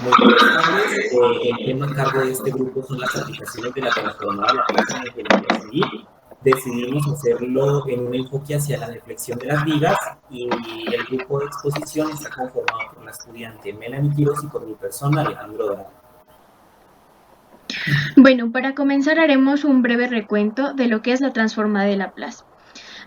Muy buenas tardes. El tema a cargo de este grupo son las aplicaciones de la transformada Laplace en la ingeniería civil. Decidimos hacerlo en un enfoque hacia la deflexión de las vigas y el grupo de exposición está conformado por la estudiante Melanie Quiroz y por mi persona, Alejandro Dorado. Bueno, para comenzar haremos un breve recuento de lo que es la transformada de Laplace.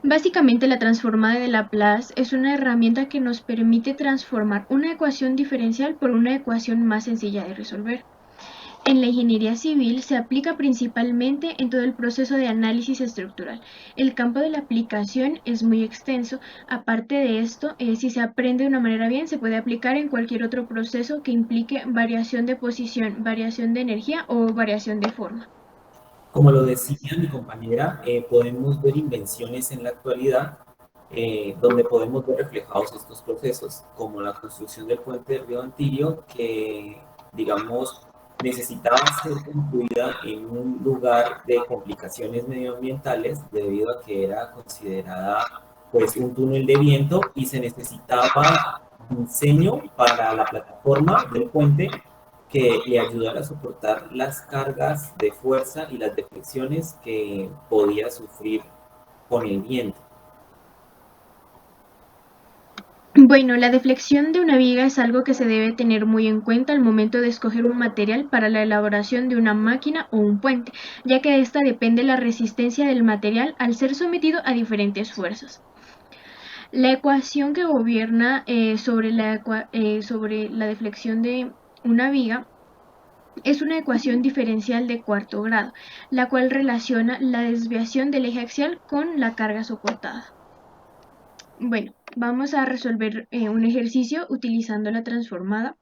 Básicamente, la transformada de Laplace es una herramienta que nos permite transformar una ecuación diferencial por una ecuación más sencilla de resolver. En la ingeniería civil se aplica principalmente en todo el proceso de análisis estructural. El campo de la aplicación es muy extenso. Aparte de esto, si se aprende de una manera bien, se puede aplicar en cualquier otro proceso que implique variación de posición, variación de energía o variación de forma. Como lo decía mi compañera, podemos ver invenciones en la actualidad donde podemos ver reflejados estos procesos, como la construcción del puente del río Antillo, que, digamos, necesitaba ser concluida en un lugar de complicaciones medioambientales debido a que era considerada pues un túnel de viento y se necesitaba diseño para la plataforma del puente que le ayudara a soportar las cargas de fuerza y las deflexiones que podía sufrir con el viento. Bueno, la deflexión de una viga es algo que se debe tener muy en cuenta al momento de escoger un material para la elaboración de una máquina o un puente, ya que de esta depende la resistencia del material al ser sometido a diferentes fuerzas. La ecuación que gobierna sobre la deflexión de una viga es una ecuación diferencial de cuarto grado, la cual relaciona la desviación del eje axial con la carga soportada. Bueno, vamos a resolver un ejercicio utilizando la transformada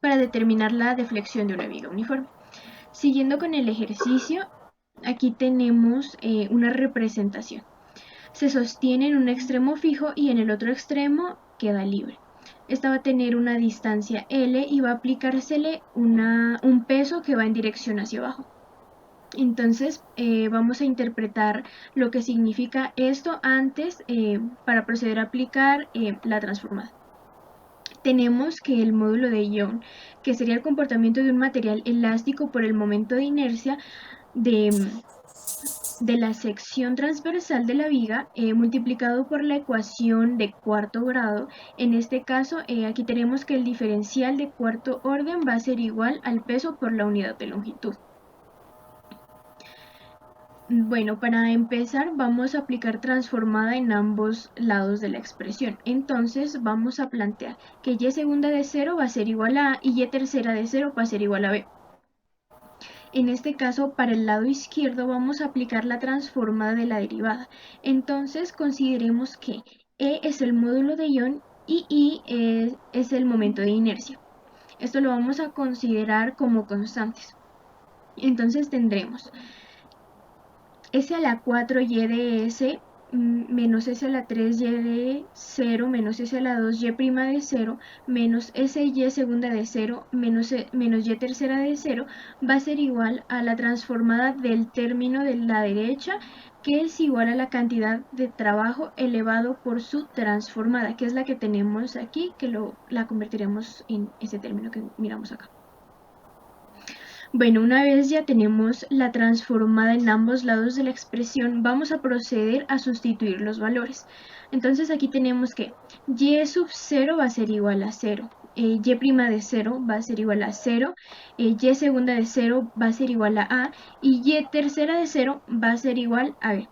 para determinar la deflexión de una viga uniforme. Siguiendo con el ejercicio, aquí tenemos una representación. Se sostiene en un extremo fijo y en el otro extremo queda libre. Esta va a tener una distancia L y va a aplicársele un peso que va en dirección hacia abajo. Entonces vamos a interpretar lo que significa esto antes para proceder a aplicar la transformada. Tenemos que el módulo de Young, que sería el comportamiento de un material elástico por el momento de inercia de la sección transversal de la viga multiplicado por la ecuación de cuarto grado. En este caso, aquí tenemos que el diferencial de cuarto orden va a ser igual al peso por la unidad de longitud. Bueno, para empezar vamos a aplicar transformada en ambos lados de la expresión. Entonces vamos a plantear que y segunda de 0 va a ser igual a A y y tercera de 0 va a ser igual a B. En este caso, para el lado izquierdo vamos a aplicar la transformada de la derivada. Entonces consideremos que E es el módulo de ion y I es el momento de inercia. Esto lo vamos a considerar como constantes. Entonces tendremos S a la 4y de S menos S a la 3y de 0 menos S a la 2y' de 0 menos SY segunda de 0 menos Y tercera de 0 va a ser igual a la transformada del término de la derecha, que es igual a la cantidad de trabajo elevado por su transformada, que es la que tenemos aquí, que la convertiremos en ese término que miramos acá. Bueno, una vez ya tenemos la transformada en ambos lados de la expresión, vamos a proceder a sustituir los valores. Entonces aquí tenemos que y sub 0 va a ser igual a 0, y' de 0 va a ser igual a 0, y segunda de 0 va a ser igual a y tercera de 0 va a ser igual a b.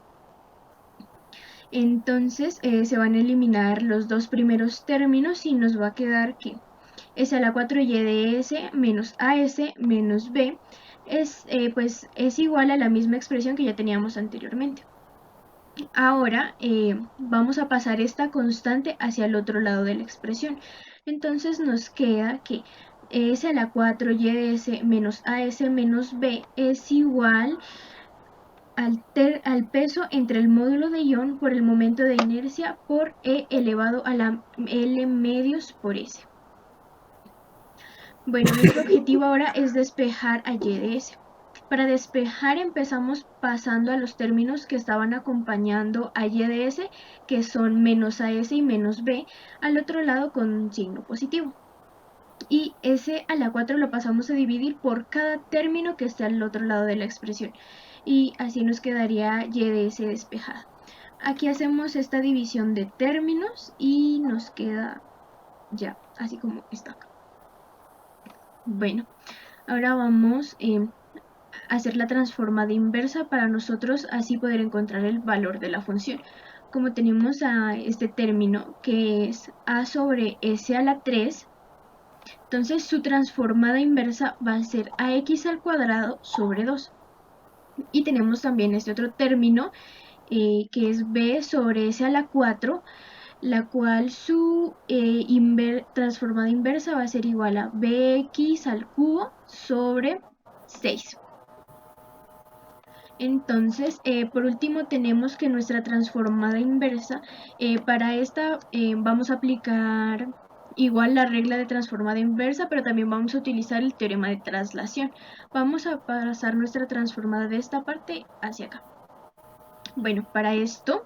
Entonces se van a eliminar los dos primeros términos y nos va a quedar que S a la 4y de S menos AS menos B pues es igual a la misma expresión que ya teníamos anteriormente. Ahora vamos a pasar esta constante hacia el otro lado de la expresión. Entonces nos queda que S a la 4y de S menos AS menos B es igual al peso entre el módulo de ion por el momento de inercia por E elevado a la L medios por S. Bueno, nuestro objetivo ahora es despejar a Y de S. Para despejar empezamos pasando a los términos que estaban acompañando a Y de S, que son menos AS y menos B, al otro lado con un signo positivo. y ese a la 4 lo pasamos a dividir por cada término que esté al otro lado de la expresión, y así nos quedaría y de s despejada. Aquí hacemos esta división de términos y nos queda ya, así como está. Bueno, ahora vamos a hacer la transformada inversa para nosotros así poder encontrar el valor de la función. Como tenemos a este término que es a sobre s a la 3, entonces su transformada inversa va a ser ax al cuadrado sobre 2. Y tenemos también este otro término que es b sobre s a la 4, la cual su transformada inversa va a ser igual a bx al cubo sobre 6. Entonces, por último, tenemos que nuestra transformada inversa, para esta vamos a aplicar igual la regla de transformada inversa, pero también vamos a utilizar el teorema de traslación. Vamos a pasar nuestra transformada de esta parte hacia acá. Bueno, para esto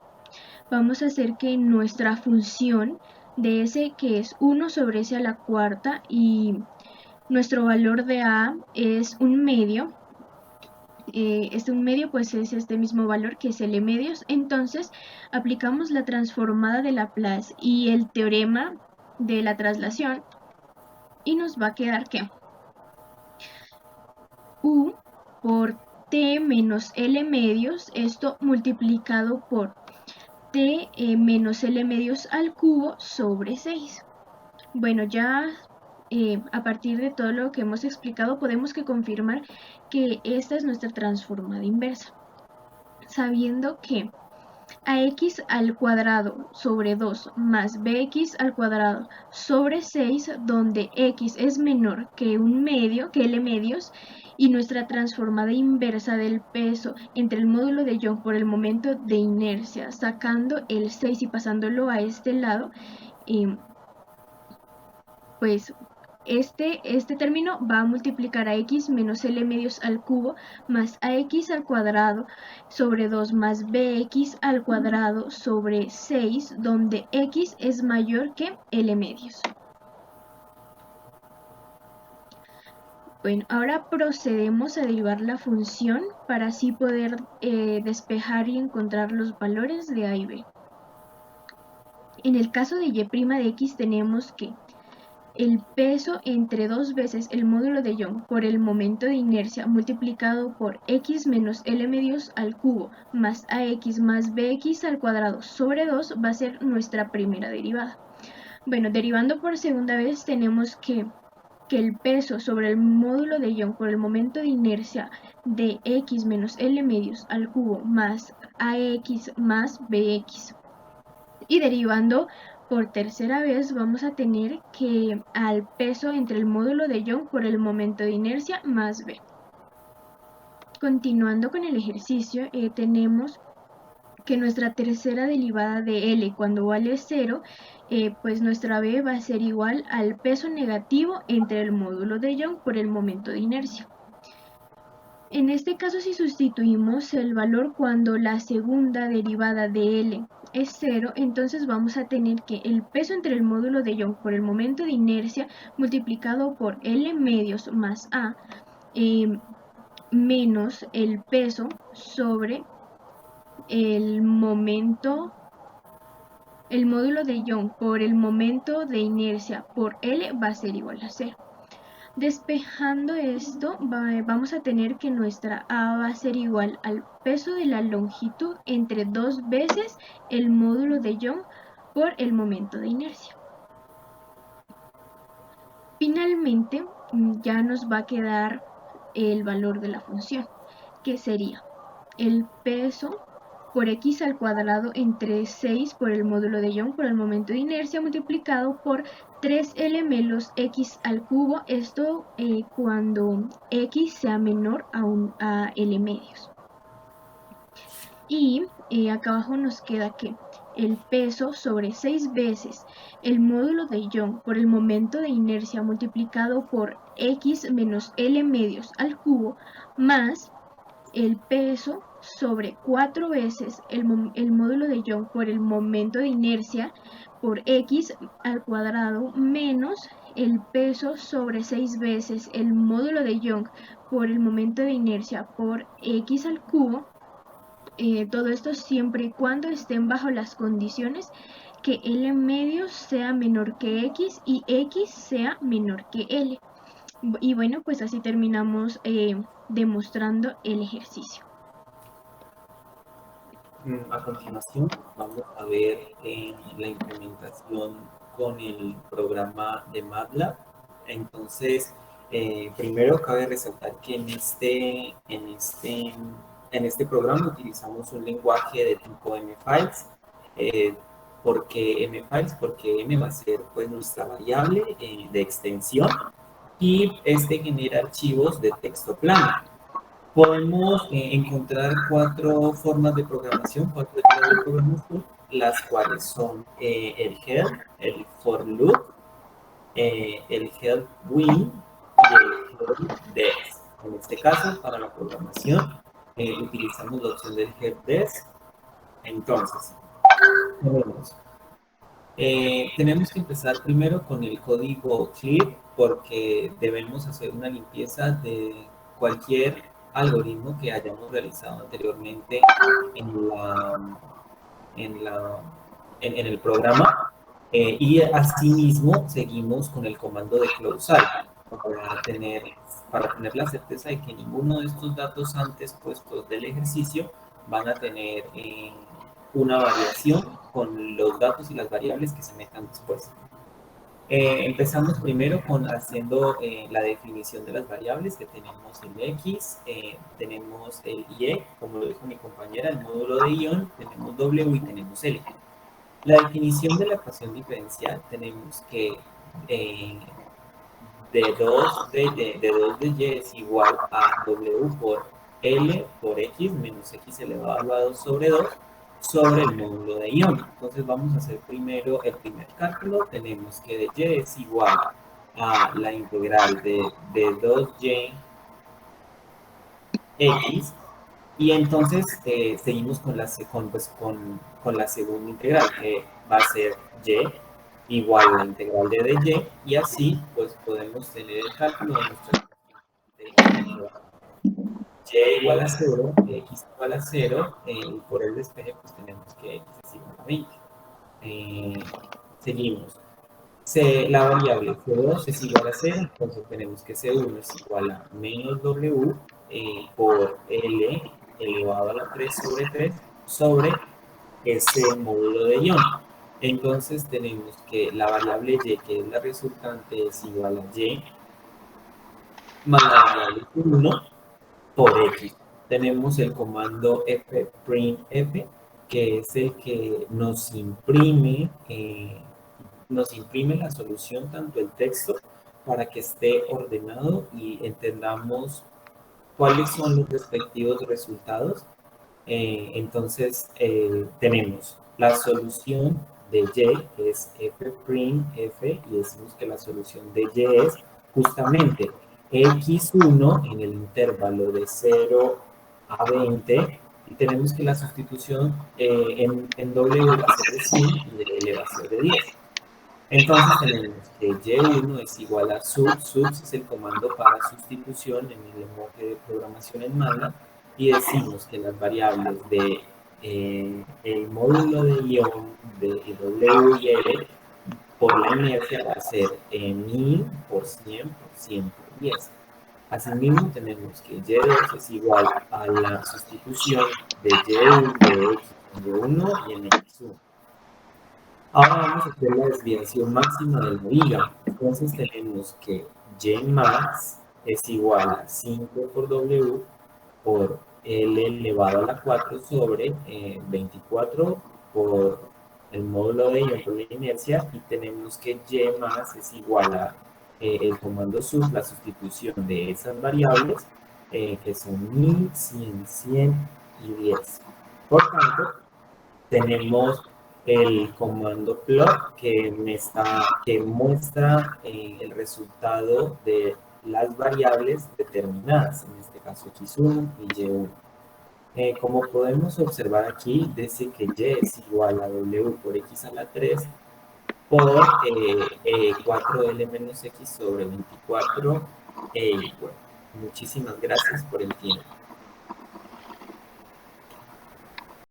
vamos a hacer que nuestra función de s, que es 1 sobre s a la cuarta, y nuestro valor de a es un medio, un medio pues es este mismo valor que es L medios. Entonces aplicamos la transformada de Laplace y el teorema de la traslación y nos va a quedar que U por T menos L medios, esto multiplicado por T menos L medios al cubo sobre 6. Bueno, ya a partir de todo lo que hemos explicado podemos confirmar que esta es nuestra transformada inversa, sabiendo que ax al cuadrado sobre 2 más bx al cuadrado sobre 6, donde x es menor que un medio, que L medios, y nuestra transformada inversa del peso entre el módulo de Young por el momento de inercia, sacando el 6 y pasándolo a este lado, pues este término va a multiplicar a x menos L medios al cubo más ax al cuadrado sobre 2 más bx al cuadrado sobre 6, donde x es mayor que L medios. Bueno, ahora procedemos a derivar la función para así poder despejar y encontrar los valores de a y b. En el caso de y' de x tenemos que el peso entre 2 veces el módulo de Young por el momento de inercia multiplicado por x menos L medios al cubo más ax más bx al cuadrado sobre 2 va a ser nuestra primera derivada. Bueno, derivando por segunda vez tenemos que el peso sobre el módulo de Young por el momento de inercia de x menos L medios al cubo más ax más bx. Y derivando por tercera vez vamos a tener que al peso entre el módulo de Young por el momento de inercia más b. Continuando con el ejercicio, tenemos que nuestra tercera derivada de L cuando vale 0, pues nuestra b va a ser igual al peso negativo entre el módulo de Young por el momento de inercia. En este caso, si sustituimos el valor cuando la segunda derivada de L es 0, entonces vamos a tener que el peso entre el módulo de Young por el momento de inercia multiplicado por L medios más A menos el peso sobre el módulo de Young por el momento de inercia por L va a ser igual a 0. Despejando esto, vamos a tener que nuestra A va a ser igual al peso de la longitud entre 2 veces el módulo de Young por el momento de inercia. Finalmente, ya nos va a quedar el valor de la función, que sería el peso por x al cuadrado entre 6 por el módulo de Young por el momento de inercia multiplicado por 3L menos x al cubo, esto cuando x sea menor a L medios. Y acá abajo nos queda que el peso sobre 6 veces el módulo de Young por el momento de inercia multiplicado por x menos L medios al cubo más el peso sobre 4 veces el módulo de Young por el momento de inercia por x al cuadrado menos el peso sobre 6 veces el módulo de Young por el momento de inercia por x al cubo, todo esto siempre y cuando estén bajo las condiciones que L medio sea menor que X y X sea menor que L. Y bueno, pues así terminamos demostrando el ejercicio. A continuación, vamos a ver la implementación con el programa de MATLAB. Entonces, primero cabe resaltar que en este programa utilizamos un lenguaje de tipo MFiles. ¿Por qué MFiles? Porque M va a ser pues, nuestra variable de extensión y este genera archivos de texto plano. Podemos encontrar cuatro formas de programación, cuatro etapas de programación, las cuales son el help, el for loop, el help win y el help desk. En este caso, para la programación, utilizamos la opción del help desk. Entonces, tenemos que empezar primero con el código clear porque debemos hacer una limpieza de cualquier algoritmo que hayamos realizado anteriormente en el programa y asimismo seguimos con el comando de close para tener la certeza de que ninguno de estos datos antes puestos del ejercicio van a tener una variación con los datos y las variables que se metan después. Empezamos primero con haciendo la definición de las variables que tenemos el X, tenemos el Y, como lo dijo mi compañera, el módulo de ion, tenemos W y tenemos L. La definición de la ecuación diferencial tenemos que de 2 de Y es igual a W por L por X menos X elevado a 2 sobre 2 sobre el módulo de ion. Entonces vamos a hacer primero el primer cálculo. Tenemos que de Y es igual a la integral de 2Y X. Y entonces seguimos con la segunda integral, que va a ser Y igual a la integral de dy, y así pues podemos tener el cálculo de nuestra y igual a 0, x igual a 0, y por el despeje pues tenemos que x es igual a 20. Seguimos. La variable C2 es igual a 0, entonces tenemos que C1 es igual a menos W por L elevado a la 3 sobre 3 sobre ese módulo de ion. Entonces tenemos que la variable y, que es la resultante, es igual a y más la variable 1 por x. Tenemos el comando fprintf, que es el que nos imprime la solución, tanto el texto, para que esté ordenado y entendamos cuáles son los respectivos resultados. Entonces tenemos la solución de y, que es fprintf, y decimos que la solución de y es justamente x1 en el intervalo de 0 a 20, y tenemos que la sustitución en W va a ser de 100 y de L va a ser de 10. Entonces tenemos que y1 es igual a subs es el comando para sustitución en el lenguaje de programación en MATLAB, y decimos que las variables de el módulo de ion de W y L por la inercia va a ser 1000 por 100 por 100 por 10. Asimismo tenemos que y2 es igual a la sustitución de y1 de x en y1 y en x1. Ahora vamos a hacer la desviación máxima del viga. Entonces tenemos que y más es igual a 5 por W por L elevado a la 4 sobre 24 por el módulo de ion por la inercia, y tenemos que y más es igual a el comando sub, la sustitución de esas variables, que son 1000, 100, 100 y 10. Por tanto, tenemos el comando plot que muestra el resultado de las variables determinadas, en este caso x1 y y1. Como podemos observar aquí, dice que y es igual a w por x a la 3 por 4L menos X sobre 24 y bueno, muchísimas gracias por el tiempo.